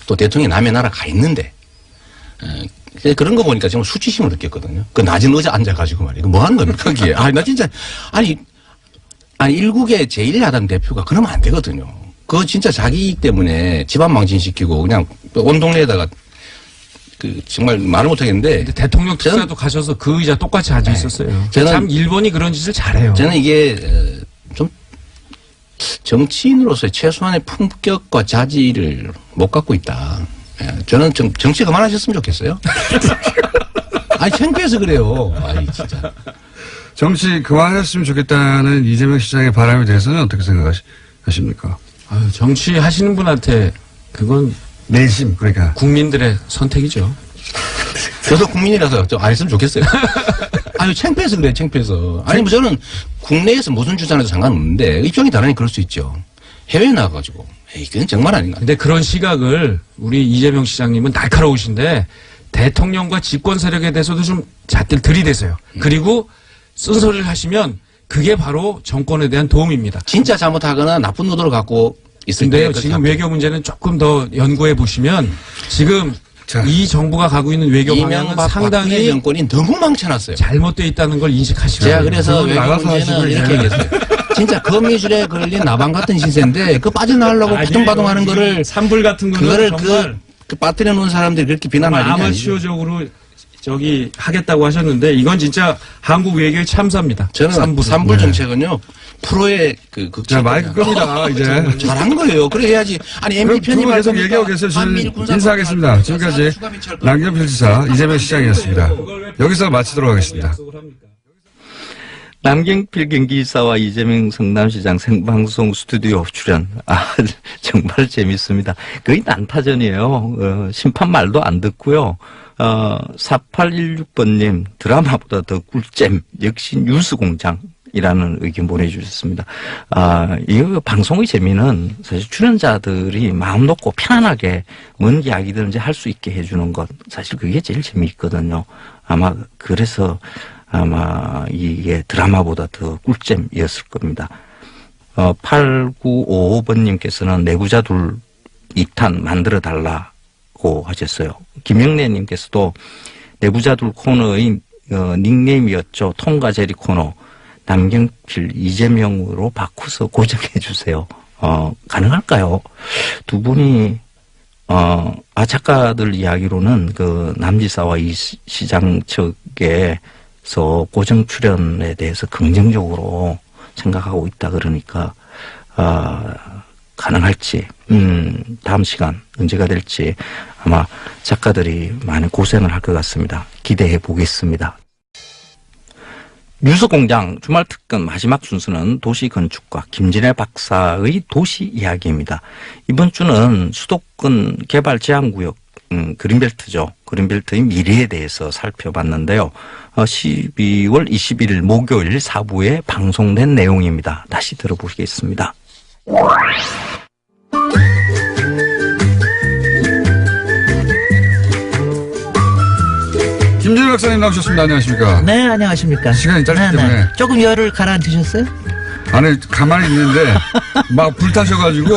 또 대통령이 남의 나라 가 있는데 그런 거 보니까 정말 수치심을 느꼈거든요. 그 낮은 의자 앉아가지고 말이에요. 뭐 하는 겁니까, 거기에. 나 진짜, 일국의 제1야당 대표가 그러면 안 되거든요. 그거 진짜 자기 이익 때문에 집안 망신시키고 그냥 온 동네에다가 정말 말을 못 하겠는데. 근데 대통령 특사도 가셔서 그 의자 똑같이 앉아 있었어요. 저는 참 일본이 그런 짓을 잘해요. 저는 이게 좀 정치인으로서의 최소한의 품격과 자질을 못 갖고 있다. 저는 정치 그만하셨으면 좋겠어요. 창피해서 그래요. 진짜. 정치 그만하셨으면 좋겠다는 이재명 시장의 바람에 대해서는 어떻게 생각하십니까? 정치 하시는 분한테 그건 내심, 그러니까. 국민들의 선택이죠. 저도 국민이라서 좀 안 했으면 좋겠어요. 창피해서 그래요, 창피해서. 뭐 저는 국내에서 무슨 주장해도 상관없는데 입장이 다르니 그럴 수 있죠. 해외에 나가가지고. 그건 정말 아닌가. 근데 그런 시각을 우리 이재명 시장님은 날카로우신데 대통령과 집권 세력에 대해서도 좀 잣들 들이대세요. 그리고 쓴소리를 하시면 그게 바로 정권에 대한 도움입니다. 진짜 잘못하거나 나쁜 의도를 갖고 있을 근데요, 거예요. 지금 외교 문제는 조금 더 연구해 보시면 지금 자. 이 정부가 가고 있는 외교 방향은 이명박 박근혜 상당히 정권이 너무 망쳐놨어요. 잘못되어 있다는 걸 인식하시고 제가 그래서 외교 나가서 하시고 문제는 이렇게 이제. 얘기했어요. 진짜 거미줄에 걸린 나방 같은 시세인데 그 빠져나가려고 바둥바둥하는 거를 산불 같은 그거를 거는 정말 그 빠뜨려 놓은 사람들이 그렇게 비난하는 게 아니죠. 아마추어적으로 저기 하겠다고 하셨는데 이건 진짜 한국 외교의 참사입니다. 저는 산불 정책은요 프로의 그 극찬. 자, 마이크 끕니다, 이제. 잘한 거예요. 그래 해야지. 아니 MB 그럼 두분 편입할 계속 겁니까? 얘기하고 계세요. 저는 한미일 군사 인사하겠습니다. 합의할 지금까지 수가 미칠 거예요. 남경필 지사, 이재명 시장이었습니다. 여기서 마치도록 하겠습니다. 남경필 경기지사와 이재명 성남시장 생방송 스튜디오 출연. 정말 재밌습니다. 거의 난타전이에요. 심판 말도 안 듣고요. 4816번님, 드라마보다 더 꿀잼. 역시 뉴스공장이라는 의견 보내주셨습니다. 이거 방송의 재미는 사실 출연자들이 마음 놓고 편안하게 뭔 이야기든지 할 수 있게 해주는 것. 사실 그게 제일 재미있거든요. 아마 그래서 이게 드라마보다 더 꿀잼이었을 겁니다. 8955번님께서는 내부자 둘 2탄 만들어 달라고 하셨어요. 김영래님께서도 내부자 둘 코너의 닉네임이었죠. 통과 제리 코너. 남경필, 이재명으로 바꿔서 고정해 주세요. 가능할까요? 두 분이 작가들 이야기로는 그 남지사와 이 시장 측에 고정 출연에 대해서 긍정적으로 생각하고 있다 그러니까 가능할지 다음 시간 언제가 될지 아마 작가들이 많은 고생을 할 것 같습니다. 기대해 보겠습니다. 뉴스공장 주말특근 마지막 순서는 도시건축가 김진애 박사의 도시 이야기입니다. 이번 주는 수도권 개발 제한구역 그린벨트죠. 그린벨트의 미래에 대해서 살펴봤는데요. 12월 21일 목요일 4부에 방송된 내용입니다. 다시 들어보시겠습니다. 김진애 박사님 나오셨습니다. 안녕하십니까? 네, 안녕하십니까. 시간이 짧기 때문에. 조금 열을 가라앉으셨어요? 안에 가만히 있는데 막 불타셔가지고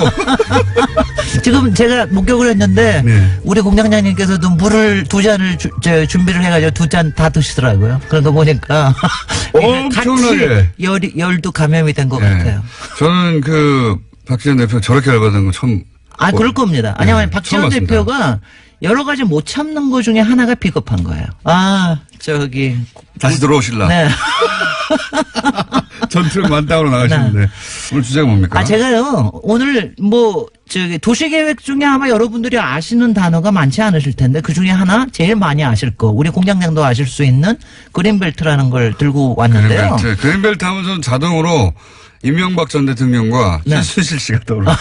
지금 제가 목격을 했는데 네. 우리 공장장님께서도 물을 2잔을 준비를 해가지고 2잔 다 드시더라고요. 그런 거 보니까 엄청나게. 같이 열도 감염이 된 것 네. 같아요. 저는 박지원 대표 저렇게 열받은 거 처음. 그럴 겁니다. 왜냐하면 네, 박지원 처음 봤습니다. 대표가 여러 가지 못 참는 것 중에 하나가 비겁한 거예요. 다시 들어오실라. 네. 전투력 만땅으로 나가시는데 오늘 주제가 뭡니까? 제가요 오늘 도시계획 중에 아마 여러분들이 아시는 단어가 많지 않으실 텐데 그 중에 하나 제일 많이 아실 거 우리 공장장도 아실 수 있는 그린벨트라는 걸 들고 왔는데요. 그린벨트 하면 전 자동으로 이명박 전 대통령과 네. 최순실 씨가 떠올라.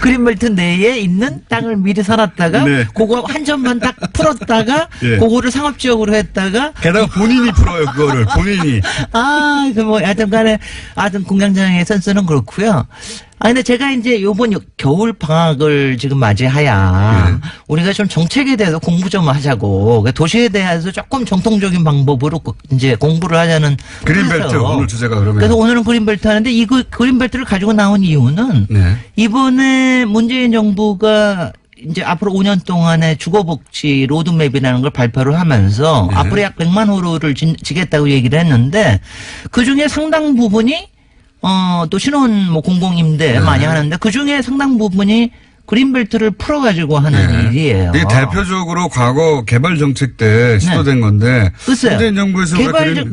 그린벨트 내에 있는 땅을 미리 사놨다가 네. 그거 한 점만 딱 풀었다가 예. 그거를 상업지역으로 했다가 게다가 본인이 풀어요 그거를 본인이. 하여튼 공장장의 센스는 그렇고요. 근데 제가 이제 요번 겨울 방학을 지금 맞이하야 우리가 좀 정책에 대해서 공부 좀 하자고 도시에 대해서 조금 정통적인 방법으로 이제 공부를 하자는 그린벨트 뜻에서 오늘 주제가 그러면. 그래서 오늘은 그린벨트 하는데 이 그린벨트를 가지고 나온 이유는 네. 이번에 문재인 정부가 이제 앞으로 5년 동안의 주거복지 로드맵이라는 걸 발표를 하면서 네. 앞으로 약 100만 호로를 지겠다고 얘기를 했는데 그 중에 상당 부분이 또 신혼 공공임대 네. 많이 하는데 그 중에 상당 부분이 그린벨트를 풀어가지고 하는 일이에요. 이게 대표적으로 과거 개발 정책 때 시도된 건데 글쎄요. 문재인 정부에서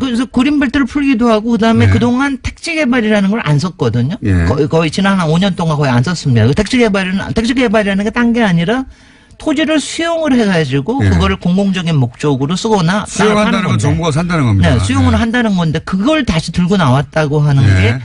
그래서 그린벨트를 풀기도 하고 그다음에 네. 그동안 택지 개발이라는 걸 안 썼거든요. 예. 거의 지난 한 5년 동안 거의 안 썼습니다. 택지 개발이라는 게 딴 게 아니라 토지를 수용을 해가지고 예. 그거를 공공적인 목적으로 쓰거나 수용한다는 건 건데. 정부가 산다는 겁니다. 네, 수용을 한다는 건데 그걸 다시 들고 나왔다고 하는 네. 게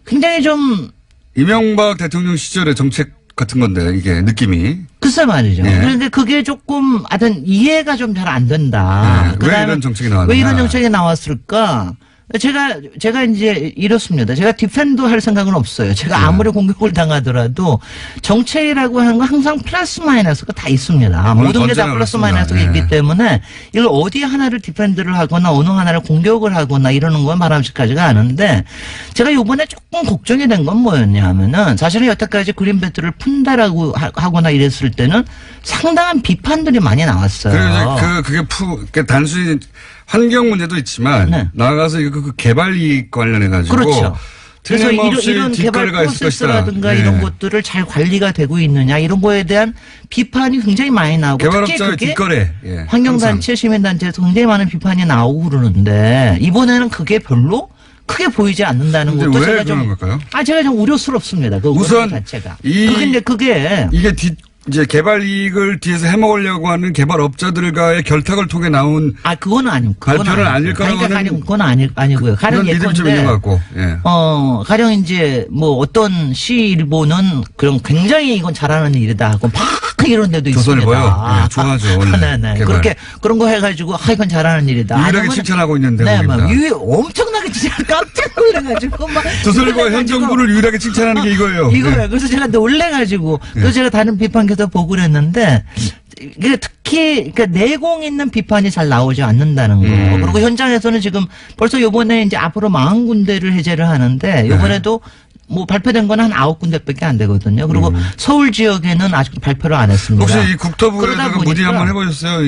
굉장히 좀 이명박 대통령 시절의 정책 같은 건데 이게 느낌이. 글쎄 말이죠. 예. 그런데 그게 조금 하여튼 이해가 좀 잘 안 된다. 왜 이런 정책이 나왔느냐. 왜 이런 정책이 나왔을까? 제가 이제 이렇습니다. 제가 디펜도 할 생각은 없어요. 제가 아무리 공격을 당하더라도 정책이라고 하는 건 항상 플러스 마이너스가 다 있습니다. 모든 게 다 플러스 마이너스가 있기 때문에 이걸 어디 하나를 디펜드를 하거나 어느 하나를 공격을 하거나 이러는 건 바람직하지가 않은데 제가 요번에 조금 걱정이 된 건 뭐였냐면은 사실은 여태까지 그린벨트를 푼다라고 하거나 이랬을 때는 상당한 비판들이 많이 나왔어요. 그게 단순히 환경 문제도 있지만 네. 나아가서 그 개발 이익 관련해 가지고 그렇죠. 그래서 이런 개발 뒷거래가 있을 것이다. 프로세스라든가 네. 이런 것들을 잘 관리가 되고 있느냐 이런 거에 대한 비판이 굉장히 많이 나오고 특히 개발업자의 그게 뒷거래. 예, 환경단체, 시민단체에서 굉장히 많은 비판이 나오고 그러는데 이번에는 그게 별로 크게 보이지 않는다는 근데 것도 왜 제가 좀 그런 걸까요? 제가 좀 우려스럽습니다. 그 우선 자체가. 이- 근데 그게 이게 이제 개발 이익을 뒤에서 해먹으려고 하는 개발업자들과의 결탁을 통해 나온 그거는 아니고 발표는 아닐 거라고 하는 가령 그건 아니고요. 가령 그런 믿음이 좀 예컨대 있는 것 같고. 예. 가령 이제 뭐 어떤 시일보는 그런 굉장히 이건 잘하는 일이다 하고 막 이런 데도 조선일보요? 있습니다. 예, 좋아하죠. 네네. 개발. 그렇게 그런 거 해가지고 이건 잘하는 일이다. 유일하게 칭찬하고 있는 네, 대목입니다. 엄청나게 진짜 깜짝 놀래가지고 막 조선일보 현 놀래가지고 정부를 유일하게 칭찬하는 게 이거예요. 이거예요. 예. 그래서 제가 놀래가지고 그래서 제가 다른 비판 계속 보고 그랬는데 이게 특히 그러니까 내공 있는 비판이 잘 나오지 않는다는 거. 그리고 현장에서는 지금 벌써 요번에 이제 앞으로 40군데를 해제를 하는데 요번에도 뭐 발표된 건 한 9군데밖에 안 되거든요. 그리고 서울 지역에는 아직도 발표를 안 했습니다. 혹시 이 국토부에다가 그러다 문의 보니까- 한번 해보셨어요?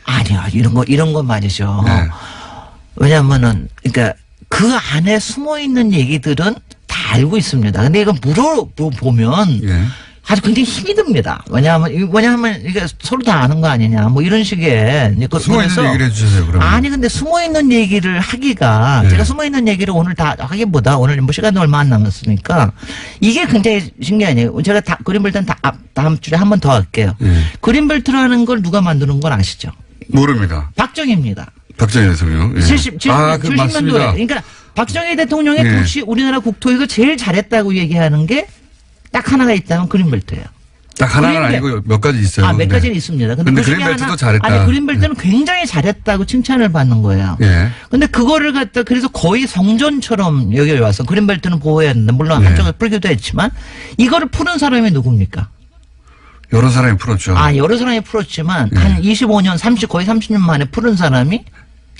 아니요. 이런 건 말이죠. 네. 왜냐면은 그러니까 그 안에 숨어 있는 얘기들은 다 알고 있습니다. 근데 이거 물어보면 예. 아주 굉장히 힘이 듭니다. 왜냐하면 이게 서로 다 아는 거 아니냐. 뭐 이런 식의. 숨어 있는 얘기를 해주세요. 그러면. 아니 근데 숨어 있는 얘기를 하기가 네. 제가 숨어 있는 얘기를 오늘 다 하기보다 오늘 뭐 시간이 얼마 안 남았으니까 이게 굉장히 신기하네요. 제가 그린벨트는 다음 주에 한 번 더 할게요. 그린벨트라는 걸 누가 만드는 건 아시죠? 모릅니다. 박정희입니다. 박정희 대통령. 예. 70년도에. 맞습니다. 그러니까 박정희 대통령이 네. 우리나라 국토에서 제일 잘했다고 얘기하는 게 딱 하나가 있다면 그린벨트예요. 딱 하나는 그린벨- 아니고 몇 가지 있어요. 몇 네. 가지는 있습니다. 근데 근데 그 중에 그린벨트도 하나- 잘했다. 아니, 그린벨트는 굉장히 잘했다고 칭찬을 받는 거예요. 예. 근데 그거를 갖다 그래서 거의 성전처럼 여기 와서 그린벨트는 보호해야 된다. 물론 네. 한쪽에 풀기도 했지만 이거를 푸는 사람이 누굽니까? 여러 사람이 풀었죠. 여러 사람이 풀었지만 네. 한 25년, 거의 30년 만에 푸른 사람이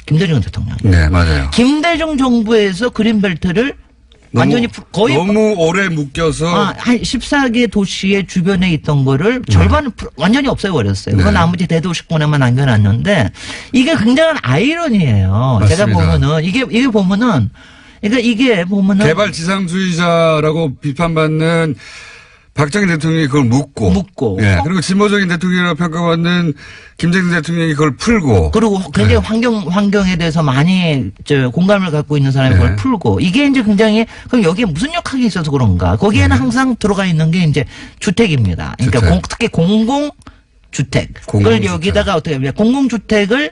김대중 대통령이에요. 네, 맞아요. 김대중 정부에서 그린벨트를 완전히 거의 너무 오래 묶여서 한 14개 도시의 주변에 있던 거를 절반을 완전히 없애버렸어요. 그건 네. 나머지 대도시권에만 남겨놨는데 이게 굉장한 아이러니예요. 제가 맞습니다. 보면은 이게 보면은 그러니까 이게 보면은 개발 지상주의자라고 비판받는 박정희 대통령이 그걸 묻고. 예. 그리고 진보적인 대통령이라고 평가받는 김대중 대통령이 그걸 풀고. 그리고 굉장히 환경에 대해서 많이 공감을 갖고 있는 사람이 그걸 네. 풀고 이게 이제 굉장히 그럼 여기에 무슨 역학이 있어서 그런가? 거기에는 항상 들어가 있는 게 이제 주택입니다. 그러니까 주택. 특히 공공주택. 그걸 공공주택. 여기다가 어떻게 하면 공공주택을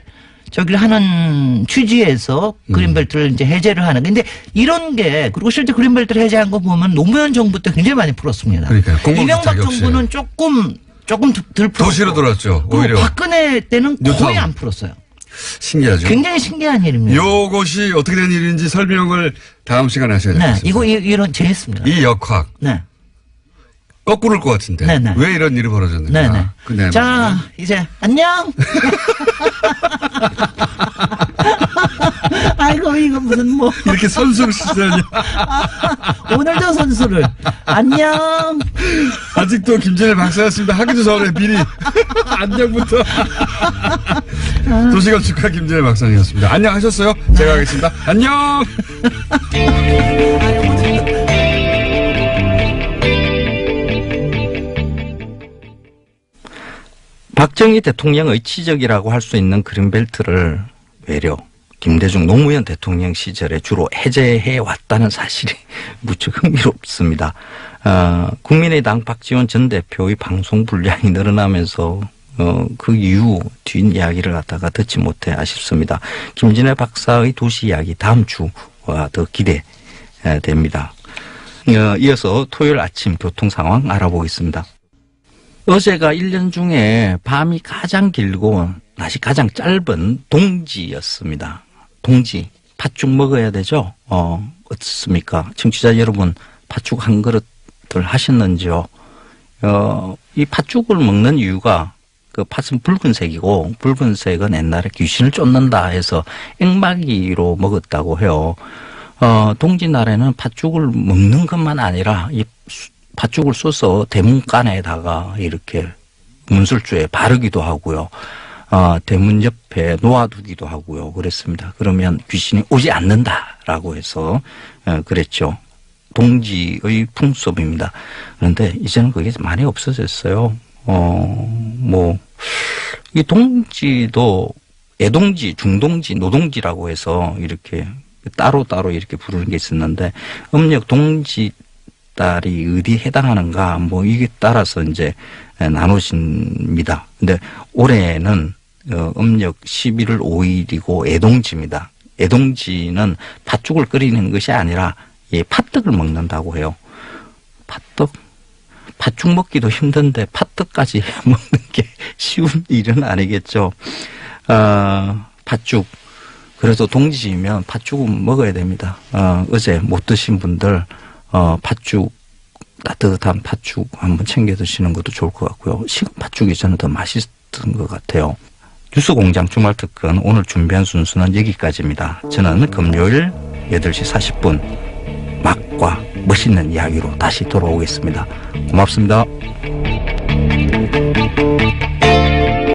저기를 하는 취지에서 그린벨트를 이제 해제를 하는. 근데 이런 게 그리고 실제 그린벨트를 해제한 거 보면 노무현 정부 때 굉장히 많이 풀었습니다. 그러니까요. 공공주택 이명박 역시. 정부는 조금 덜 풀었고. 도시로 돌았죠. 그리고 오히려. 박근혜 때는 거의 뉴타운. 안 풀었어요. 신기하죠. 굉장히 신기한 일입니다. 요것이 어떻게 된 일인지 설명을 다음 시간에 하셔야 네, 되겠습니다. 이런 재밌습니다. 이 역학. 네, 거꾸로일 것 같은데. 네네. 왜 이런 일이 벌어졌는가. 네, 네. 그 자, 이제 안녕. 아이고 이거 무슨 뭐 이렇게 선수를 쓰다니. 오늘도 선수를 안녕. 아직도 김진애 박사였습니다. 하기도 전에 미리 안녕부터. 도시건축가 김진애 박사님이었습니다. 안녕하셨어요? 제가 하겠습니다. 안녕. 박정희 대통령의 치적이라고 할 수 있는 그린벨트를 외려 김대중 노무현 대통령 시절에 주로 해제해 왔다는 사실이 무척 흥미롭습니다. 국민의당 박지원 전 대표의 방송 분량이 늘어나면서 그 이후 뒷이야기를 갖다가 듣지 못해 아쉽습니다. 김진애 박사의 도시 이야기 다음 주와 더 기대됩니다. 이어서 토요일 아침 교통 상황 알아보겠습니다. 어제가 1년 중에 밤이 가장 길고 낮이 가장 짧은 동지였습니다. 동지. 팥죽 먹어야 되죠. 어떻습니까? 청취자 여러분, 팥죽 한 그릇들 하셨는지요? 이 팥죽을 먹는 이유가 그 팥은 붉은색이고 붉은색은 옛날에 귀신을 쫓는다 해서 앵마기로 먹었다고 해요. 동짓날에는 팥죽을 먹는 것만 아니라 이 팥죽을 쏘서 대문간에다가 이렇게 문술주에 바르기도 하고요. 대문 옆에 놓아두기도 하고요. 그랬습니다. 그러면 귀신이 오지 않는다라고 해서 그랬죠. 동지의 풍습입니다. 그런데 이제는 그게 많이 없어졌어요. 이 동지도 애동지, 중동지, 노동지라고 해서 이렇게 따로따로 이렇게 부르는 게 있었는데 음력 동지 달이 어디에 해당하는가 이게 따라서 이제 나누십니다. 근데 올해는 음력 11월 5일이고 애동지입니다. 애동지는 팥죽을 끓이는 것이 아니라 팥떡을 먹는다고 해요. 팥죽 먹기도 힘든데 팥떡까지 먹는 게 쉬운 일은 아니겠죠. 팥죽. 그래서 동지면 팥죽은 먹어야 됩니다. 어제 못 드신 분들 팥죽, 따뜻한 팥죽 한번 챙겨 드시는 것도 좋을 것 같고요. 식은 팥죽이 저는 더 맛있던 것 같아요. 뉴스공장 주말특근 오늘 준비한 순서는 여기까지입니다. 저는 금요일 8시 40분 맛과 멋있는 이야기로 다시 돌아오겠습니다. 고맙습니다.